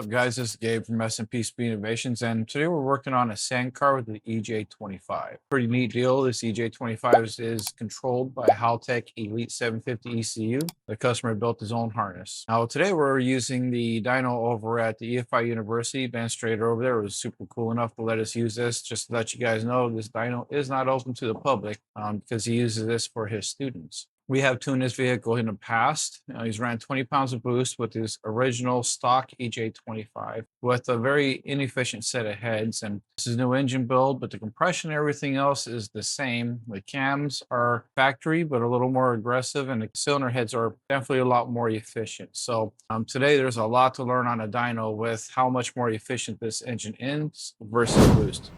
What's up, guys? This is Gabe from SNP Speed Innovations, and today we're working on a sand car with the EJ25. Pretty neat deal. This EJ25 is controlled by Haltech Elite 750 ECU. The customer built his own harness. Now, today we're using the dyno over at the EFI University. Ben Strader over there was super cool enough to let us use this. Just to let you guys know, this dyno is not open to the public because he uses this for his students. We have tuned this vehicle in the past. He's ran 20 pounds of boost with his original stock EJ25 with a very inefficient set of heads. And this is a new engine build, but the compression and everything else is the same. The cams are factory, but a little more aggressive, and the cylinder heads are definitely a lot more efficient. So today there's a lot to learn on a dyno with how much more efficient this engine is versus boost.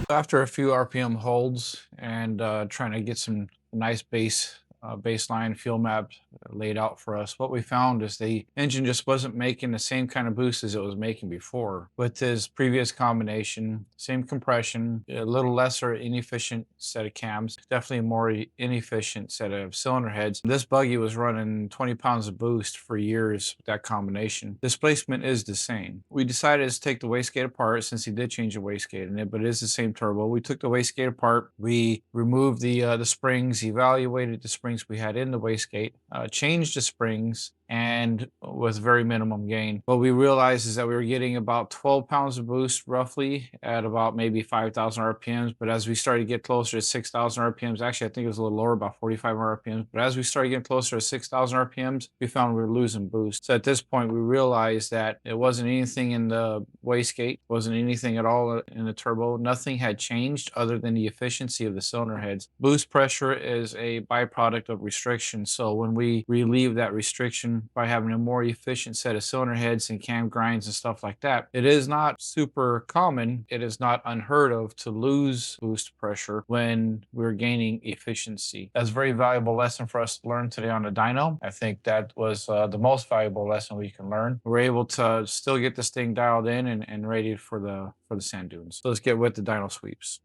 After a few RPM holds and trying to get some nice baseline fuel map laid out for us, what we found is the engine just wasn't making the same kind of boost as it was making before. With his previous combination, same compression, a little lesser inefficient set of cams, definitely a more inefficient set of cylinder heads. This buggy was running 20 pounds of boost for years with that combination. Displacement is the same. We decided to take the wastegate apart since he did change the wastegate in it, but it is the same turbo. We took the wastegate apart, we removed the springs, evaluated the springs we had in the wastegate, changed the springs, and with very minimum gain. What we realized is that we were getting about 12 pounds of boost roughly at about maybe 5,000 RPMs. But as we started to get closer to 6,000 RPMs, actually I think it was a little lower, about 45 RPMs. But as we started getting closer to 6,000 RPMs, we found we were losing boost. So at this point, we realized that it wasn't anything in the wastegate, wasn't anything at all in the turbo. Nothing had changed other than the efficiency of the cylinder heads. Boost pressure is a byproduct of restriction. So when we relieve that restriction by having a more efficient set of cylinder heads and cam grinds and stuff like that, it is not super common. It is not unheard of to lose boost pressure when we're gaining efficiency. That's a very valuable lesson for us to learn today on the dyno. I think that was the most valuable lesson we can learn. We're able to still get this thing dialed in and ready for the sand dunes. So let's get with the dyno sweeps.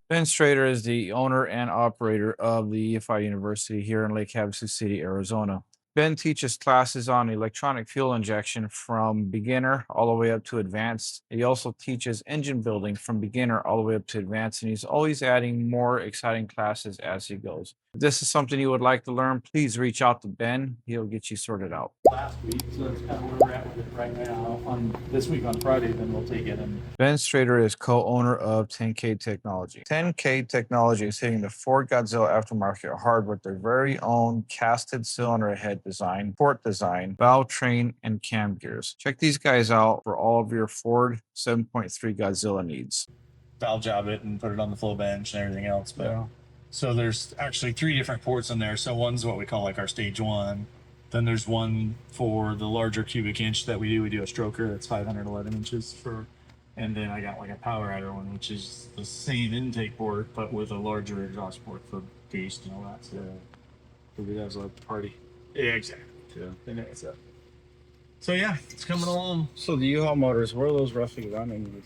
Ben Strader is the owner and operator of the EFI University here in Lake Havasu City, Arizona. Ben teaches classes on electronic fuel injection from beginner all the way up to advanced. He also teaches engine building from beginner all the way up to advanced, and he's always adding more exciting classes as he goes. If this is something you would like to learn, please reach out to Ben. He'll get you sorted out. Last week, so that's kind of where we're at with it right now. On this week on Friday, then we'll take it and Ben Strader is co-owner of 10K Technology. 10K Technology is hitting the Ford Godzilla aftermarket hard with their very own casted cylinder head design, port design, valve train, and cam gears. Check these guys out for all of your Ford 7.3 Godzilla needs. valve job it and put it on the flow bench and everything else. But Yeah. so there's actually 3 different ports in there. So one's what we call like our stage 1. Then there's one for the larger cubic inch that we do. We do a stroker that's 511 inches for, and then I got like a power adder one, which is the same intake port but with a larger exhaust port for beast and all that. So we have a party. Yeah, exactly. Yeah. And it's so yeah, it's coming along. So the U-Haul motors, where are those roughly running?